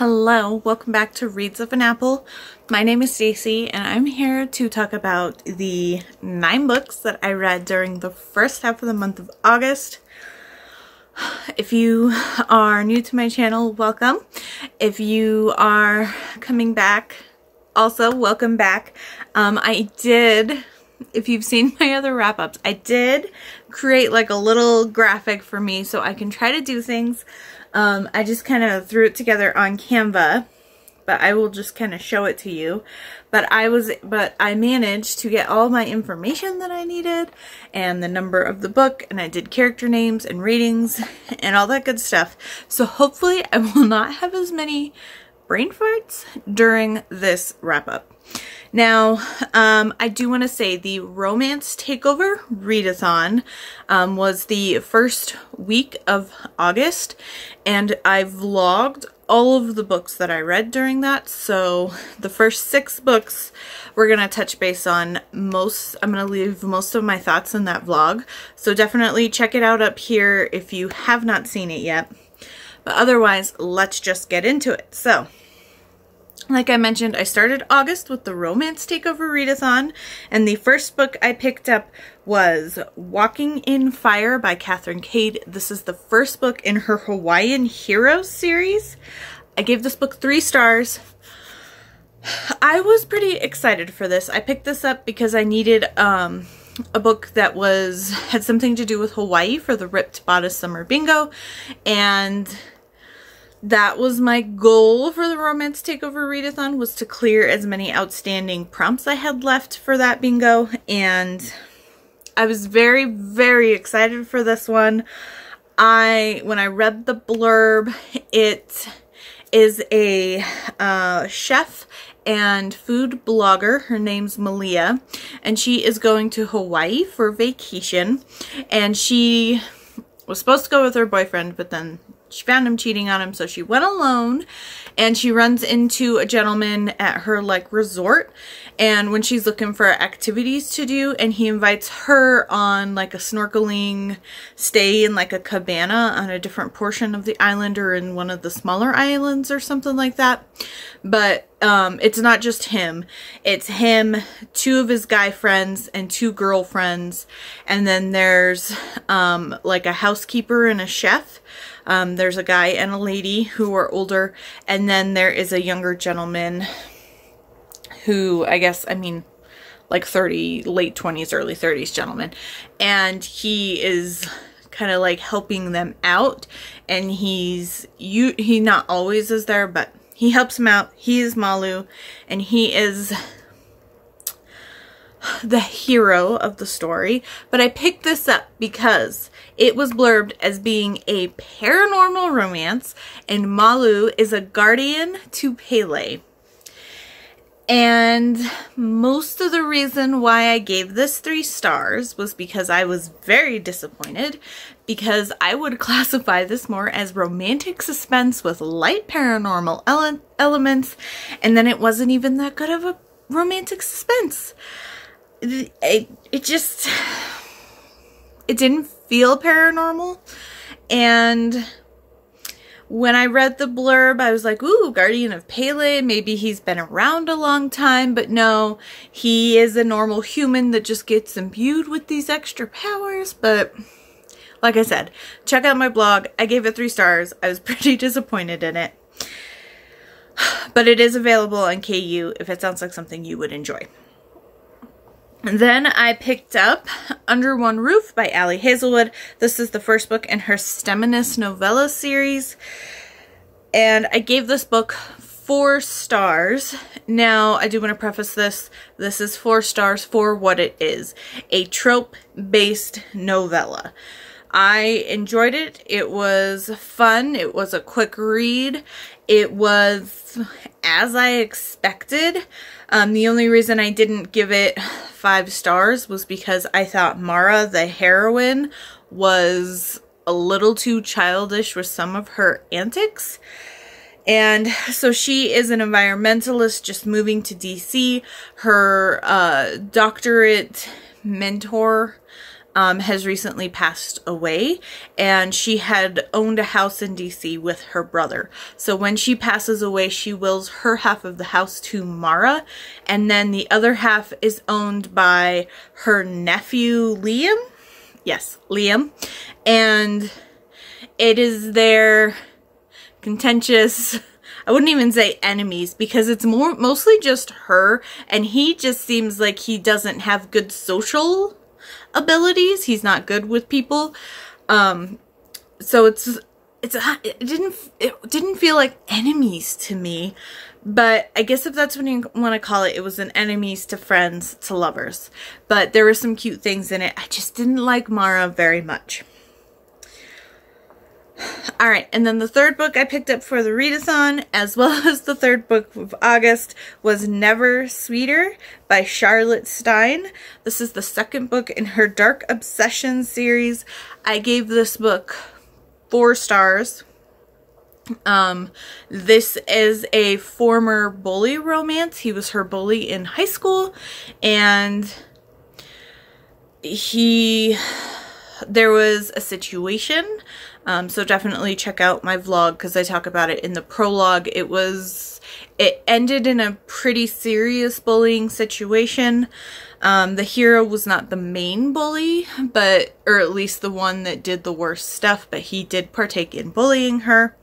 Hello, welcome back to Reads of an Apple. My name is Stacy and I'm here to talk about the 9 books that I read during the first half of the month of August. If you are new to my channel, welcome. If you are coming back, also welcome back. If you've seen my other wrap-ups, I did create like a little graphic for me so I can try to do things. I just kind of threw it together on Canva, but I will just kind of show it to you. But I managed to get all my information that I needed and the number of the book, and I did character names and ratings and all that good stuff. So hopefully I will not have as many brain farts during this wrap-up. Now, I do want to say the Romance Takeover Readathon was the first week of August, and I vlogged all of the books that I read during that. So the first 6 books we're going to touch base on most. I'm going to leave most of my thoughts in that vlog. So definitely check it out up here if you have not seen it yet. But otherwise, let's just get into it. So, like I mentioned, I started August with the Romance Takeover Readathon, and the first book I picked up was Walking in Fire by Cathryn Cade. This is the first book in her Hawaiian Heroes series. I gave this book 3 stars. I was pretty excited for this. I picked this up because I needed a book that had something to do with Hawaii for the Ripped Bodice Summer Bingo, and that was my goal for the Romance Takeover Readathon, was to clear as many outstanding prompts I had left for that bingo, and I was very, very excited for this one. When I read the blurb, it is a chef and food blogger. Her name's Malia, and she is going to Hawaii for vacation, and she was supposed to go with her boyfriend, but then she found him cheating on him, so she went alone, and she runs into a gentleman at her like resort, and when she's looking for activities to do, and he invites her on like a snorkeling stay in like a cabana on a different portion of the island, or in one of the smaller islands or something like that. But it's not just him. It's him, 2 of his guy friends, and 2 girlfriends, and then there's like a housekeeper and a chef. There's a guy and a lady who are older, and then there is a younger gentleman who, like 30, late 20s, early 30s gentleman, and he is kind of like helping them out, and he not always is there, but he helps them out. He is Malu, and he is the hero of the story. But I picked this up because it was blurbed as being a paranormal romance, and Malu is a guardian to Pele. And most of the reason why I gave this 3 stars was because I was very disappointed, because I would classify this more as romantic suspense with light paranormal elements, and then it wasn't even that good of a romantic suspense. It didn't feel paranormal, and when I read the blurb, I was like, ooh, Guardian of Pele, maybe he's been around a long time, but no, he is a normal human that just gets imbued with these extra powers. But like I said, check out my blog. I gave it 3 stars. I was pretty disappointed in it, but it is available on KU if it sounds like something you would enjoy. And then I picked up Under One Roof by Hazelwood. This is the first book in her Steminist novella series, and I gave this book 4 stars. Now, I do want to preface this. This is 4 stars for what it is, a trope-based novella. I enjoyed it. It was fun. It was a quick read. It was as I expected. The only reason I didn't give it 5 stars was because I thought Mara, the heroine, was a little too childish with some of her antics. And so she is an environmentalist just moving to DC. Her doctorate mentor has recently passed away, and she had owned a house in DC with her brother. So when she passes away, she wills her half of the house to Mara, and then the other half is owned by her nephew Liam. Yes, Liam. And it is their contentious, I wouldn't even say enemies, because it's mostly just her, and he just seems like he doesn't have good social abilities. He's not good with people. So it didn't feel like enemies to me, but I guess if that's what you want to call it, it was an enemies to friends to lovers. But there were some cute things in it. I just didn't like Mara very much. Alright, and then the third book I picked up for the readathon, as well as the third book of August, was Never Sweeter by Charlotte Stein. This is the second book in her Dark Obsession series. I gave this book 4 stars. This is a former bully romance. He was her bully in high school, and there was a situation. So definitely check out my vlog because I talk about it in the prologue. It ended in a pretty serious bullying situation. The hero was not the main bully, or at least the one that did the worst stuff, but he did partake in bullying her.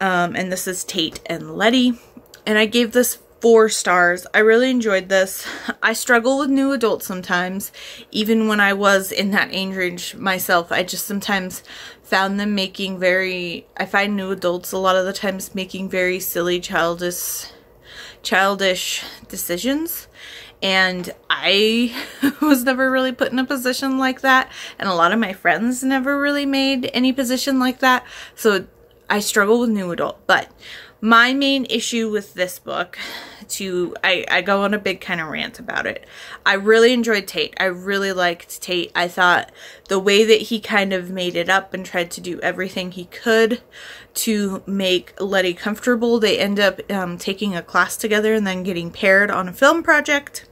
And this is Tate and Letty. And I gave this 4 stars. I really enjoyed this. I struggle with new adults sometimes. Even when I was in that age range myself, I just sometimes found them making I find new adults a lot of the times making very silly, childish decisions. And I was never really put in a position like that. And a lot of my friends never really made any position like that. So I struggle with new adult. But my main issue with this book, I go on a big kind of rant about it. I really enjoyed Tate. I really liked Tate. I thought the way that he kind of made it up and tried to do everything he could to make Letty comfortable. They end up taking a class together and then getting paired on a film project.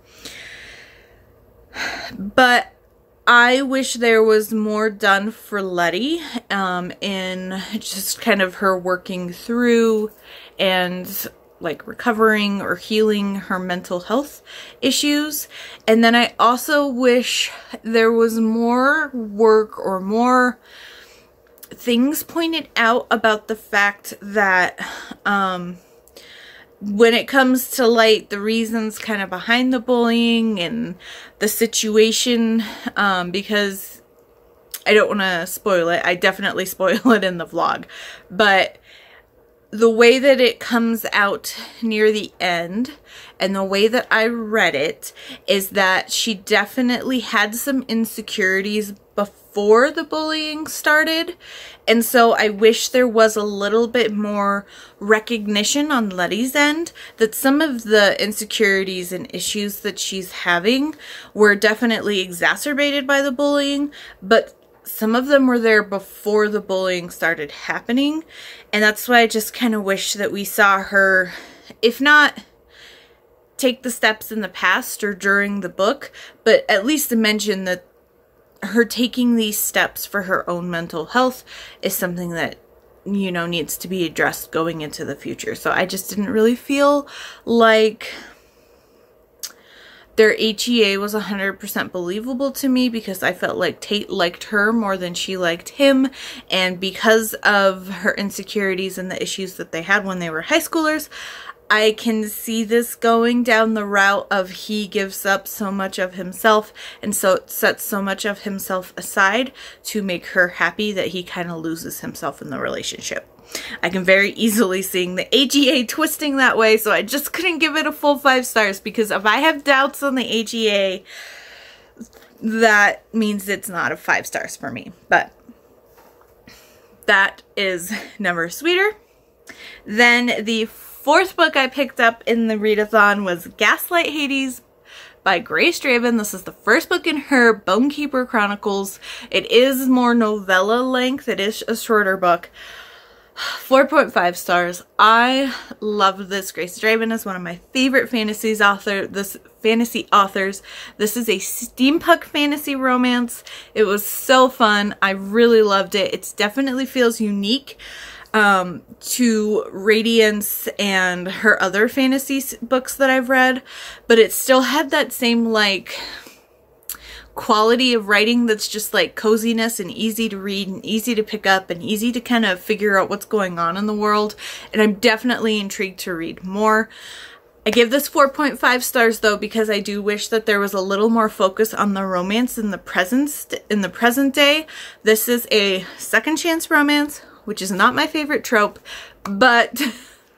But I wish there was more done for Letty in just kind of her working through and like recovering or healing her mental health issues. And then I also wish there was more work or more things pointed out about the fact that when it comes to light, the reasons kind of behind the bullying and the situation, because I don't want to spoil it. I definitely spoil it in the vlog, but the way that it comes out near the end and the way that I read it is that she definitely had some insecurities before the bullying started. And so I wish there was a little bit more recognition on Letty's end that some of the insecurities and issues that she's having were definitely exacerbated by the bullying, but some of them were there before the bullying started happening. And that's why I just kind of wish that we saw her, if not take the steps in the past or during the book, but at least to mention that her taking these steps for her own mental health is something that, you know, needs to be addressed going into the future. So I just didn't really feel like their HEA was 100% believable to me, because I felt like Tate liked her more than she liked him. And because of her insecurities and the issues that they had when they were high schoolers, I can see this going down the route of he gives up so much of himself and so sets so much of himself aside to make her happy that he kind of loses himself in the relationship. I can very easily see the AGA twisting that way, so I just couldn't give it a full 5 stars, because if I have doubts on the AGA, that means it's not a 5 stars for me. But that is Never Sweeter. Then the 4th book I picked up in the readathon was Gaslight Hades by Grace Draven. This is the first book in her Bonekeeper Chronicles. It is more novella length. It is a shorter book. 4.5 stars. I love this. Grace Draven is one of my favorite fantasy authors. This is a steampunk fantasy romance. It was so fun. I really loved it. It definitely feels unique to Radiance and her other fantasy books that I've read, but it still had that same like quality of writing that's just like coziness and easy to read and easy to pick up and easy to kind of figure out what's going on in the world, and I'm definitely intrigued to read more. I give this 4.5 stars though because I do wish that there was a little more focus on the romance in the present day. This is a second chance romance, which is not my favorite trope, but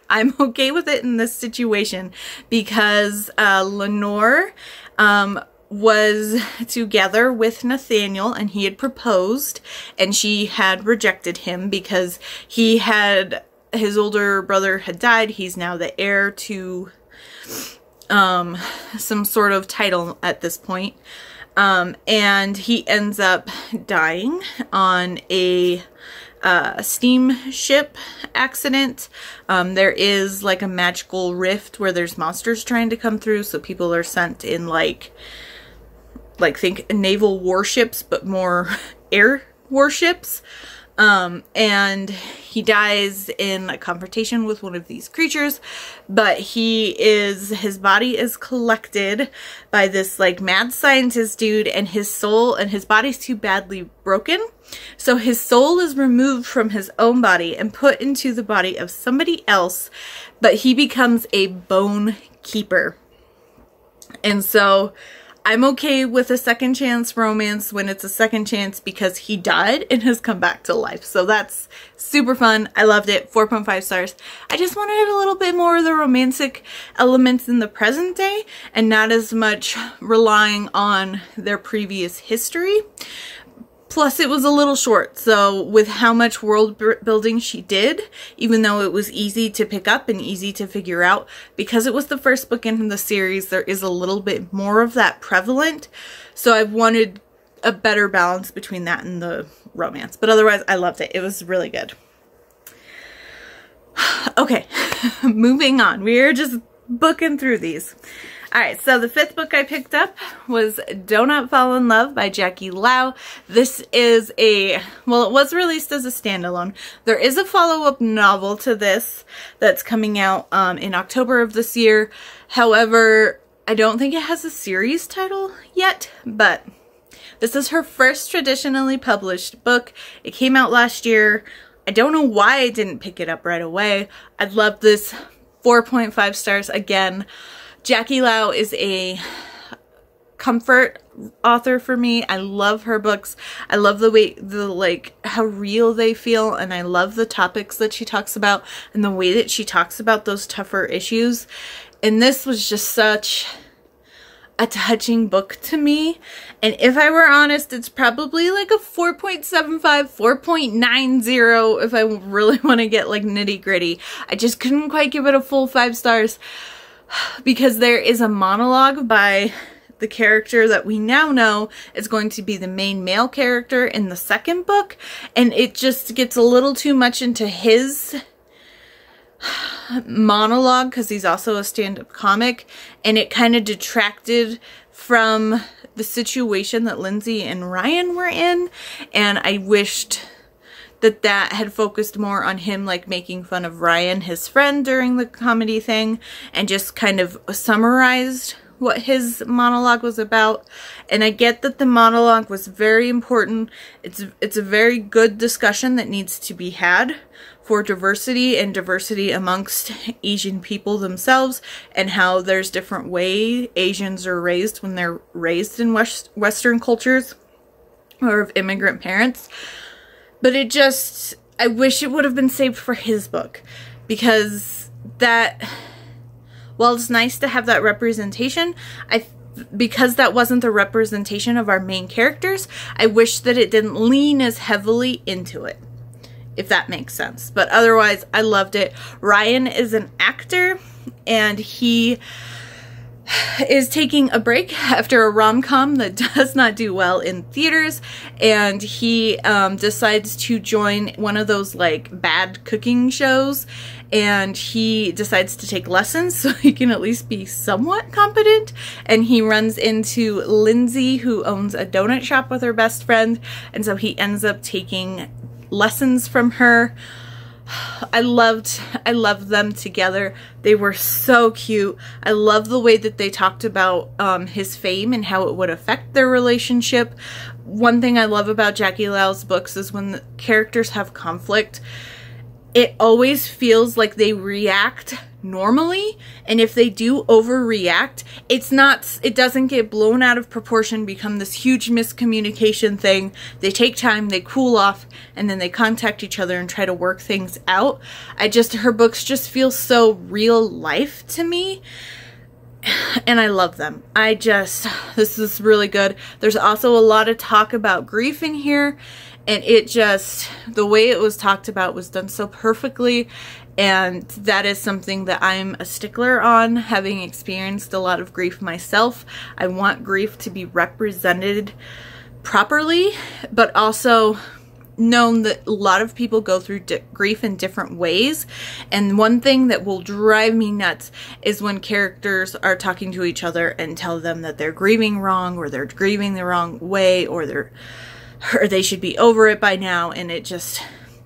I'm okay with it in this situation because Lenore was together with Nathaniel and he had proposed and she had rejected him because his older brother had died. He's now the heir to some sort of title at this point. And he ends up dying on a steamship accident. There is like a magical rift where there's monsters trying to come through, so people are sent in like think naval warships, but more air warships. And he dies in a confrontation with one of these creatures, but his body is collected by this like mad scientist dude, and his soul and his body's too badly broken. So his soul is removed from his own body and put into the body of somebody else, but he becomes a bone keeper. And so I'm okay with a second chance romance when it's a second chance because he died and has come back to life. So that's super fun. I loved it. 4.5 stars. I just wanted a little bit more of the romantic elements in the present day and not as much relying on their previous history. Plus, it was a little short, so with how much world building she did, even though it was easy to pick up and easy to figure out, because it was the first book in the series, there is a little bit more of that prevalent. So I wanted a better balance between that and the romance. But otherwise, I loved it. It was really good. Okay, moving on. We're just booking through these. Alright, so the fifth book I picked up was Do Not Fall in Love by Jackie Lau. This is it was released as a standalone. There is a follow-up novel to this that's coming out in October of this year. However, I don't think it has a series title yet, but this is her first traditionally published book. It came out last year. I don't know why I didn't pick it up right away. I love this. 4.5 stars again. Jackie Lau is a comfort author for me. I love her books. I love the way, how real they feel, and I love the topics that she talks about and the way that she talks about those tougher issues. And this was just such a touching book to me. And if I were honest, it's probably like a 4.75, 4.90 if I really want to get like nitty gritty. I just couldn't quite give it a full 5 stars. Because there is a monologue by the character that we now know is going to be the main male character in the second book, and it just gets a little too much into his monologue because he's also a stand-up comic, and it kind of detracted from the situation that Lindsay and Ryan were in, and I wished that had focused more on him like making fun of Ryan, his friend, during the comedy thing, and just kind of summarized what his monologue was about. And I get that the monologue was very important. It's a very good discussion that needs to be had for diversity and diversity amongst Asian people themselves, and how there's different ways Asians are raised when they're raised in Western cultures or of immigrant parents. But I wish it would have been saved for his book, because while it's nice to have that representation, because that wasn't the representation of our main characters, I wish that it didn't lean as heavily into it, if that makes sense. But otherwise, I loved it. Ryan is an actor, and he is taking a break after a rom-com that does not do well in theaters, and he decides to join one of those like bad cooking shows, and he decides to take lessons so he can at least be somewhat competent. And he runs into Lindsay, who owns a donut shop with her best friend, and so he ends up taking lessons from her. I loved them together. They were so cute. I love the way that they talked about his fame and how it would affect their relationship. One thing I love about Jackie Lau's books is when the characters have conflict, it always feels like they react normally, and if they do overreact, it doesn't get blown out of proportion, become this huge miscommunication thing. They take time, they cool off, and then they contact each other and try to work things out. Her books just feel so real life to me, and I love them. This is really good. There's also a lot of talk about grief in here, and the way it was talked about was done so perfectly. And that is something that I'm a stickler on, having experienced a lot of grief myself. I want grief to be represented properly, but also known that a lot of people go through grief in different ways. And one thing that will drive me nuts is when characters are talking to each other and tell them that they're grieving wrong, or they're grieving the wrong way, or they should be over it by now, and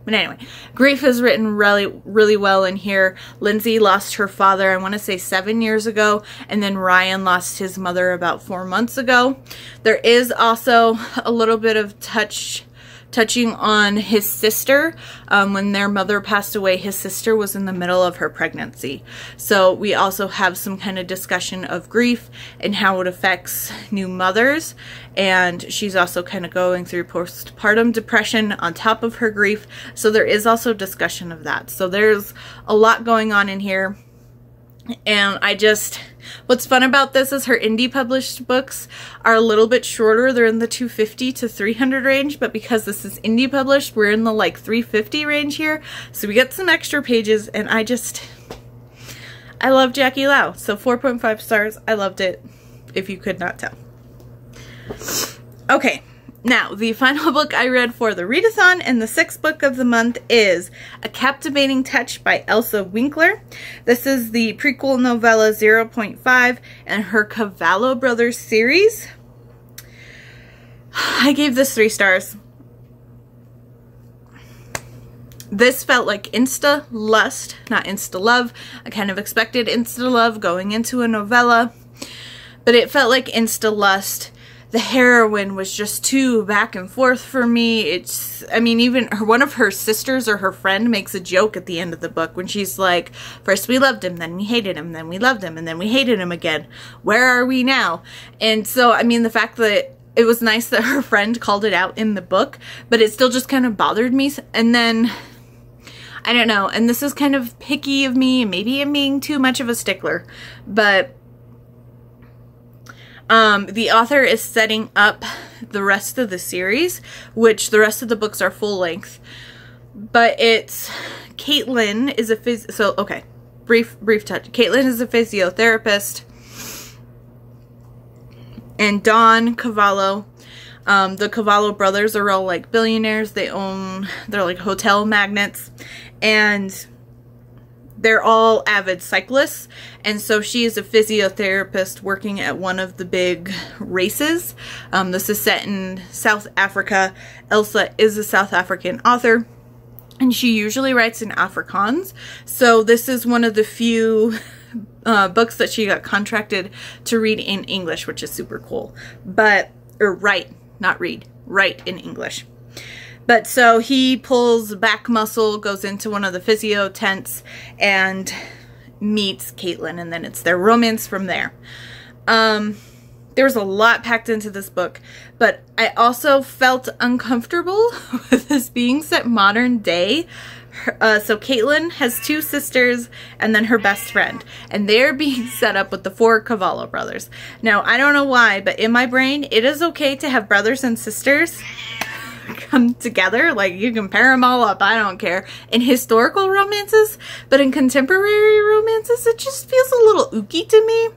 but anyway, grief is written really, really well in here. Lindsay lost her father, I want to say 7 years ago, and then Ryan lost his mother about 4 months ago. There is also a little bit of touching on his sister. When their mother passed away, his sister was in the middle of her pregnancy. So we also have some kind of discussion of grief and how it affects new mothers. And she's also kind of going through postpartum depression on top of her grief. So there is also discussion of that. So there's a lot going on in here. And what's fun about this is her indie published books are a little bit shorter. They're in the 250 to 300 range, but because this is indie published, we're in the like 350 range here. So we get some extra pages, and I love Jackie Lau. So 4.5 stars. I loved it, if you could not tell. Okay. Now, the final book I read for the readathon and the 6th book of the month is A Captivating Touch by Elsa Winckler. This is the prequel novella 0.5 in her Cavallo Brothers series. I gave this 3 stars. This felt like insta-lust, not insta-love. I kind of expected insta-love going into a novella, but it felt like insta-lust. The heroine was just too back and forth for me. Even one of her sisters or her friend makes a joke at the end of the book when she's like, first we loved him, then we hated him, then we loved him, and then we hated him again. Where are we now? And so, the fact that it was nice that her friend called it out in the book, but it still just kind of bothered me. And then, I don't know, and this is kind of picky of me, maybe I'm being too much of a stickler, but the author is setting up the rest of the series, which the rest of the books are full length, but it's Caitlin is a brief touch. Caitlin is a physiotherapist, and Don Cavallo, the Cavallo brothers are all like billionaires. They're like hotel magnates, and they're all avid cyclists, and so she is a physiotherapist working at one of the big races. This is set in South Africa. Elsa is a South African author, and she usually writes in Afrikaans. So this is one of the few books that she got contracted to read in English, which is super cool. Write in English. But so he pulls back muscle, goes into one of the physio tents, and meets Caitlin, and then it's their romance from there. There's a lot packed into this book, but I also felt uncomfortable with this being set modern day. So Caitlin has 2 sisters and then her best friend, and they're being set up with the 4 Cavallo brothers. Now, I don't know why, but in my brain, it is okay to have brothers and sisters come together. Like, you can pair them all up, I don't care, in historical romances, but in contemporary romances it just feels a little ooky to me.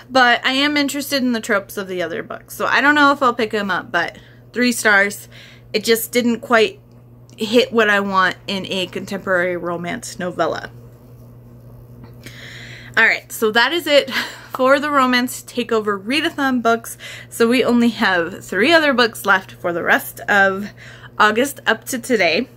But I am interested in the tropes of the other books. So I don't know if I'll pick them up, but 3 stars. It just didn't quite hit what I want in a contemporary romance novella. Alright, so that is it for the Romance Takeover Readathon books. So we only have 3 other books left for the rest of August up to today.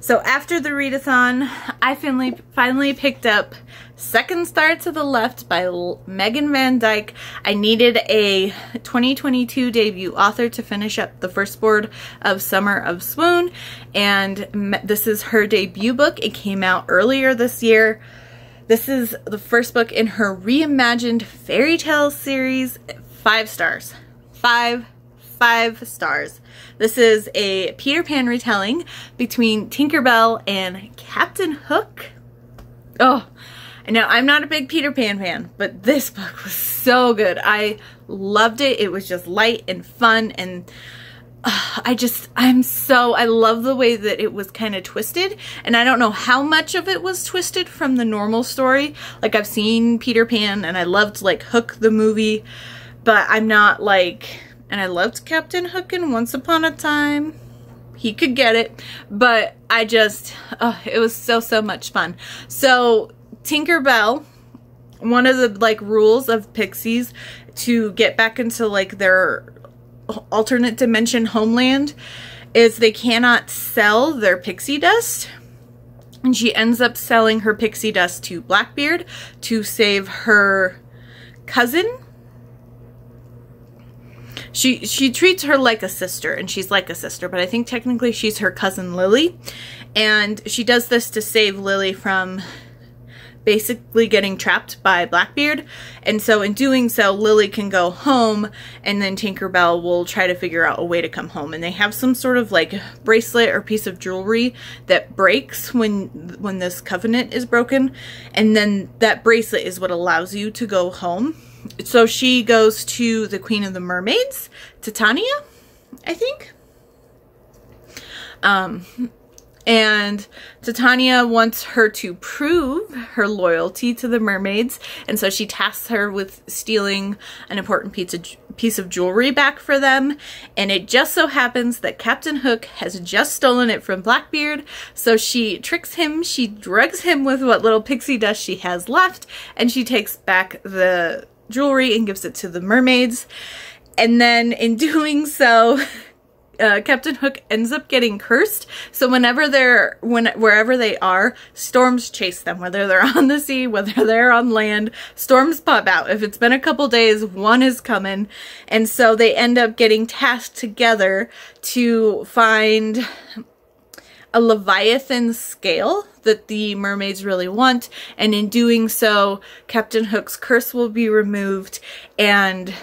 So after the readathon, I finally picked up Second Star to the Left by Megan Van Dyke. I needed a 2022 debut author to finish up the first board of Summer of Swoon, and this is her debut book. It came out earlier this year. This is the first book in her reimagined fairy tale series. 5 stars. 5 stars. This is a Peter Pan retelling between Tinkerbell and Captain Hook. Oh, I know I'm not a big Peter Pan fan, but this book was so good. I loved it. It was just light and fun, and I love the way that it was kind of twisted, and I don't know how much of it was twisted from the normal story. Like, I've seen Peter Pan and I loved like Hook the movie, but I'm not like, and I loved Captain Hook in Once Upon a Time. He could get it, but I just, it was so much fun. So Tinkerbell, one of the like rules of pixies to get back into like their alternate dimension homeland is they cannot sell their pixie dust, and she ends up selling her pixie dust to Blackbeard to save her cousin. She treats her like a sister, and she's like a sister, but I think technically she's her cousin Lily, and she does this to save Lily from basically getting trapped by Blackbeard. And so in doing so, Lily can go home, and then Tinkerbell will try to figure out a way to come home. And they have some sort of like bracelet or piece of jewelry that breaks when this covenant is broken, and then that bracelet is what allows you to go home. So she goes to the Queen of the Mermaids, Titania, I think. And Titania wants her to prove her loyalty to the mermaids, and so she tasks her with stealing an important piece of jewelry back for them. And it just so happens that Captain Hook has just stolen it from Blackbeard, so she tricks him, she drugs him with what little pixie dust she has left, and she takes back the jewelry and gives it to the mermaids. And then in doing so, Captain Hook ends up getting cursed. So wherever they are, storms chase them, whether they're on the sea, whether they're on land, storms pop out. If it's been a couple days, one is coming. And so they end up getting tasked together to find a Leviathan scale that the mermaids really want. And in doing so, Captain Hook's curse will be removed, and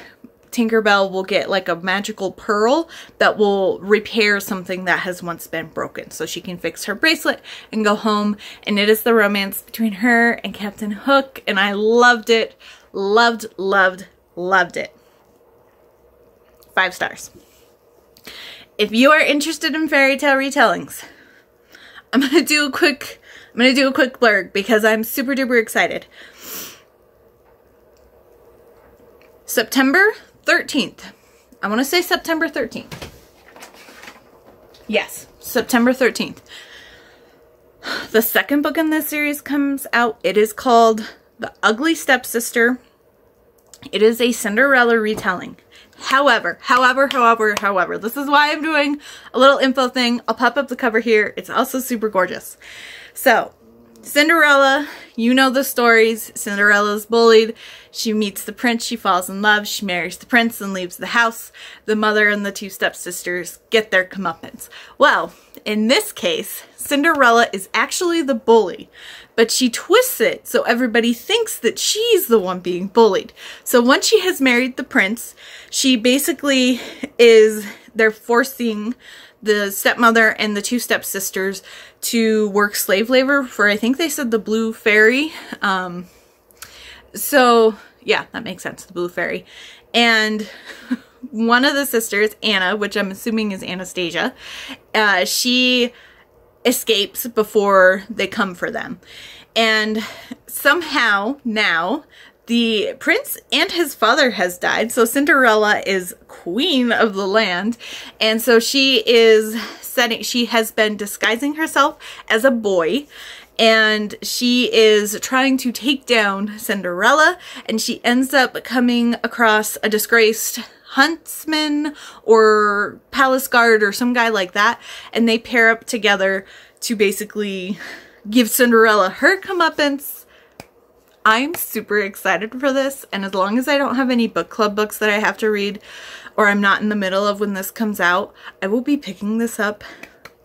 Tinkerbell will get like a magical pearl that will repair something that has once been broken, so she can fix her bracelet and go home. And it is the romance between her and Captain Hook, and I loved it. Loved it. 5 stars. If you are interested in fairy tale retellings, I'm gonna do a quick blurb because I'm super duper excited. September 13th. I want to say September 13th. Yes, September 13th. The second book in this series comes out. It is called The Ugly Stepsister. It is a Cinderella retelling. However, this is why I'm doing a little info thing. I'll pop up the cover here. It's also super gorgeous. So, Cinderella, you know the stories. Cinderella's bullied. She meets the prince. She falls in love. She marries the prince and leaves the house. The mother and the 2 stepsisters get their comeuppance. Well, in this case, Cinderella is actually the bully, but she twists it so everybody thinks that she's the one being bullied. So once she has married the prince, she basically they're forcing the stepmother and the 2 stepsisters to work slave labor for, I think they said, the Blue Fairy. So yeah, that makes sense, the Blue Fairy. And one of the sisters, Anna, which I'm assuming is Anastasia, she escapes before they come for them. And somehow now the prince and his father has died, so Cinderella is queen of the land, and so she has been disguising herself as a boy, and she is trying to take down Cinderella, and she ends up coming across a disgraced huntsman or palace guard or some guy like that, and they pair up together to basically give Cinderella her comeuppance. I'm super excited for this, and as long as I don't have any book club books that I have to read, or I'm not in the middle of when this comes out, I will be picking this up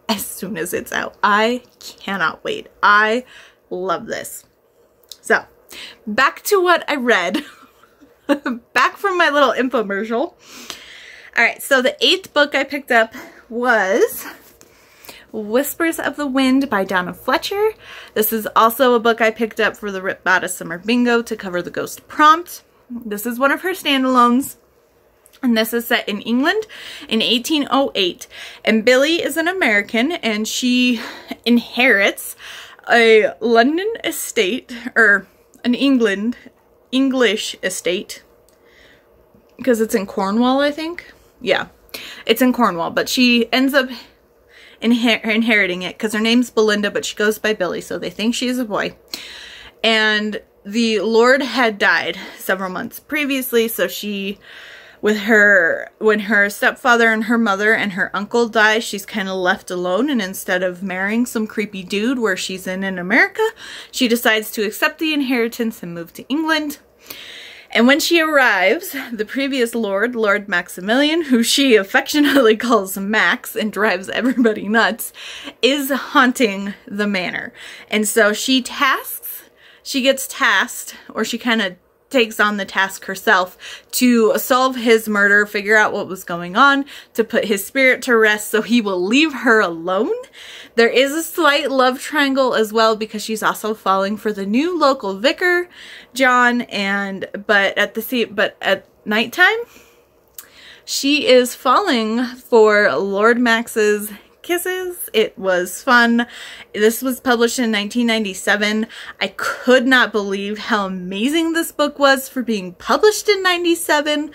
as soon as it's out. I cannot wait. I love this. So, back to what I read. Back from my little infomercial. Alright, so the 8th book I picked up was Whispers of the Wind by Donna Fletcher. This is also a book I picked up for the Rip Bodice Summer Bingo to cover the Ghost prompt. This is one of her standalones, and this is set in England in 1808. And Billy is an American, and she inherits a London estate, or an English estate, because it's in Cornwall, I think. Yeah, it's in Cornwall, but she ends up inheriting it because her name's Belinda, but she goes by Billy, so they think she's a boy. And the Lord had died several months previously, so she, when her stepfather and her mother and her uncle die, she's kind of left alone, and instead of marrying some creepy dude where she's in America, she decides to accept the inheritance and move to England. And when she arrives, the previous Lord, Lord Maximilian, who she affectionately calls Max and drives everybody nuts, is haunting the manor. And so she gets tasked, or she kind of takes on the task herself to solve his murder, figure out what was going on, to put his spirit to rest so he will leave her alone. There is a slight love triangle as well, because she's also falling for the new local vicar, John, but at nighttime she is falling for Lord Max's kisses. It was fun. This was published in 1997. I could not believe how amazing this book was for being published in 97.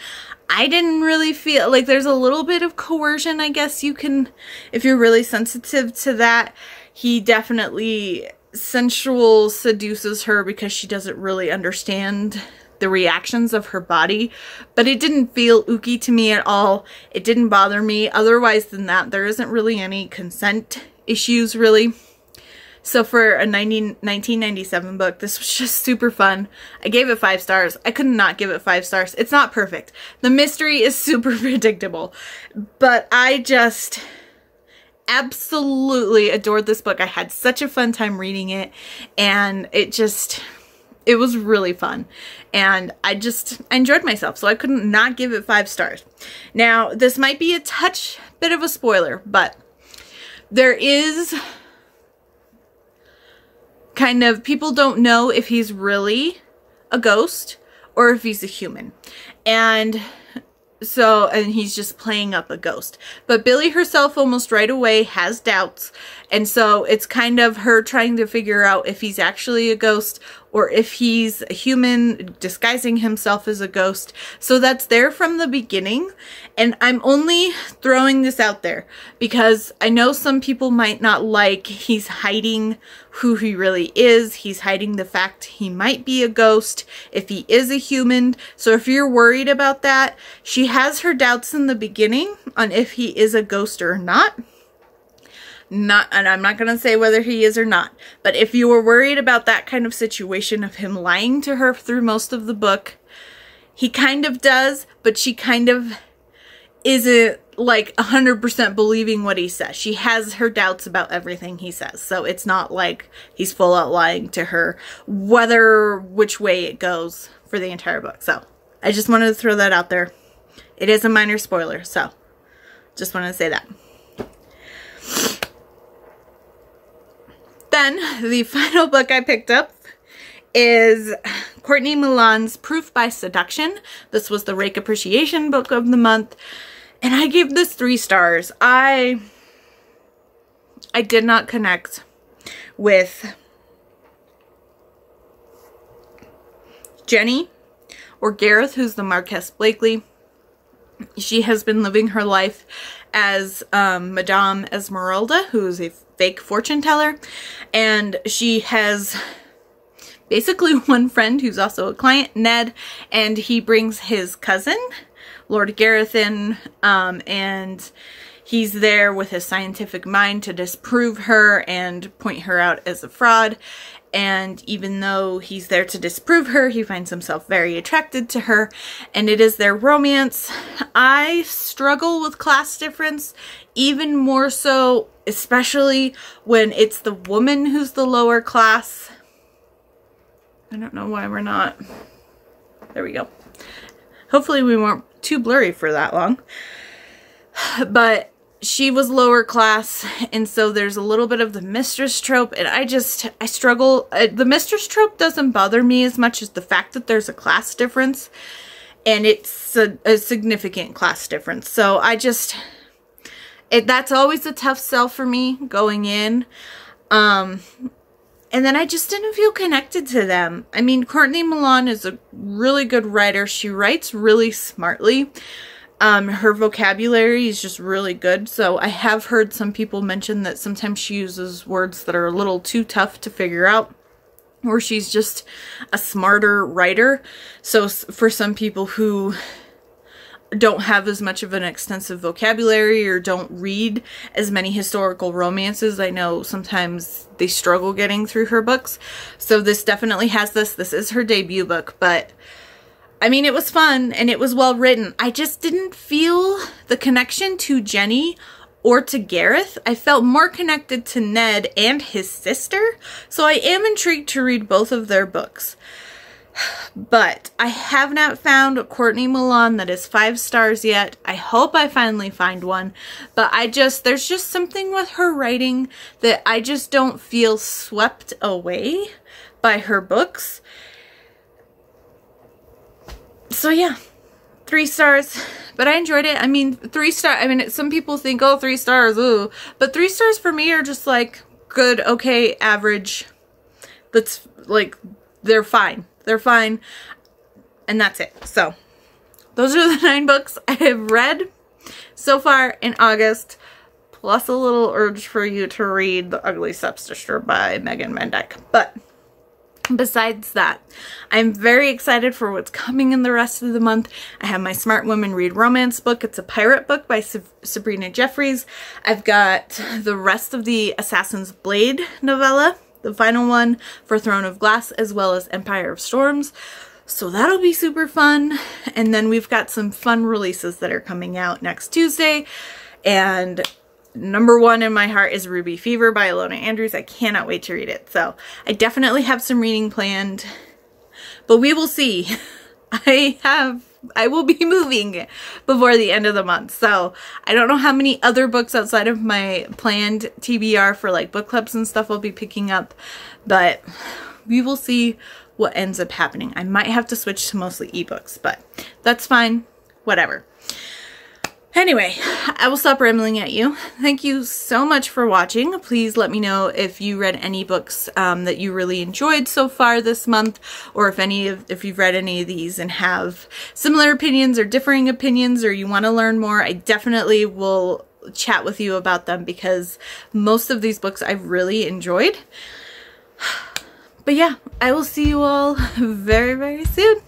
I didn't really feel like there's a little bit of coercion, I guess you can, if you're really sensitive to that. He definitely sensual seduces her because she doesn't really understand the reactions of her body, but it didn't feel ooky to me at all. It didn't bother me. Otherwise than that, there isn't really any consent issues really. So for a 1997 book, this was just super fun. I gave it 5 stars. I could not give it 5 stars. It's not perfect. The mystery is super predictable, but I just absolutely adored this book. I had such a fun time reading it, and it was really fun, and I enjoyed myself, so I couldn't not give it 5 stars. Now, this might be a bit of a spoiler, but there is kind of, people don't know if he's really a ghost or if he's a human. And he's just playing up a ghost. But Billy herself almost right away has doubts. And so it's kind of her trying to figure out if he's actually a ghost or if he's a human disguising himself as a ghost. So that's there from the beginning. And I'm only throwing this out there because I know some people might not like he's hiding who he really is. He's hiding the fact he might be a ghost if he is a human. So if you're worried about that, she has her doubts in the beginning on if he is a ghost or not. And I'm not going to say whether he is or not, but if you were worried about that kind of situation of him lying to her through most of the book, he kind of does, but she kind of isn't like 100% believing what he says. She has her doubts about everything he says, so it's not like he's full out lying to her, which way it goes for the entire book. So I just wanted to throw that out there. It is a minor spoiler, so just wanted to say that. Then, the final book I picked up is Courtney Milan's Proof by Seduction. This was the Rake Appreciation book of the month, and I gave this 3 stars. I did not connect with Jenny or Gareth, who's the Marquess Blakely. She has been living her life as Madame Esmeralda, who is a fake fortune teller, and she has basically one friend who's also a client, Ned, and he brings his cousin, Lord Gareth, in, and he's there with his scientific mind to disprove her and point her out as a fraud. And even though he's there to disprove her, he finds himself very attracted to her, and it is their romance. I struggle with class difference, even more so, especially when it's the woman who's the lower class. I don't know why we're not. There we go. Hopefully we weren't too blurry for that long. But she was lower class, and so there's a little bit of the mistress trope, and I struggle. The mistress trope doesn't bother me as much as the fact that there's a class difference, and it's a significant class difference. So that's always a tough sell for me going in. And then I just didn't feel connected to them. I mean, Courtney Milan is a really good writer. She writes really smartly. Her vocabulary is just really good. So I have heard some people mention that sometimes she uses words that are a little too tough to figure out, or she's just a smarter writer. So for some people who don't have as much of an extensive vocabulary or don't read as many historical romances, I know sometimes they struggle getting through her books. So this definitely has this. This is her debut book, but I mean, it was fun and it was well written. I just didn't feel the connection to Jenny or to Gareth. I felt more connected to Ned and his sister. So I am intrigued to read both of their books. But I have not found a Courtney Milan that is 5 stars yet. I hope I finally find one. But there's just something with her writing that I just don't feel swept away by her books. So yeah, 3 stars, but I enjoyed it. I mean, 3 stars, I mean, some people think, oh, 3 stars, ooh. But 3 stars for me are just like good, okay, average. That's like, they're fine. They're fine. And that's it. So those are the 9 books I have read so far in August, plus a little urge for you to read The Ugly Stepsister by Megan Van Dyke. But besides that, I'm very excited for what's coming in the rest of the month. I have my Smart Women Read Romance book. It's a pirate book by Sabrina Jeffries. I've got the rest of the Assassin's Blade novella, the final one for Throne of Glass, as well as Empire of Storms. So that'll be super fun. And then we've got some fun releases that are coming out next Tuesday. And number 1 in my heart is Ruby Fever by Ilona Andrews. I cannot wait to read it. So I definitely have some reading planned, but we will see. I will be moving before the end of the month. So I don't know how many other books outside of my planned TBR for like book clubs and stuff I'll be picking up, but we will see what ends up happening. I might have to switch to mostly ebooks, but that's fine. Whatever. Anyway, I will stop rambling at you. Thank you so much for watching. Please let me know if you read any books that you really enjoyed so far this month, or if you've read any of these and have similar opinions or differing opinions, or you want to learn more. I definitely will chat with you about them because most of these books I've really enjoyed. But yeah, I will see you all very, very soon.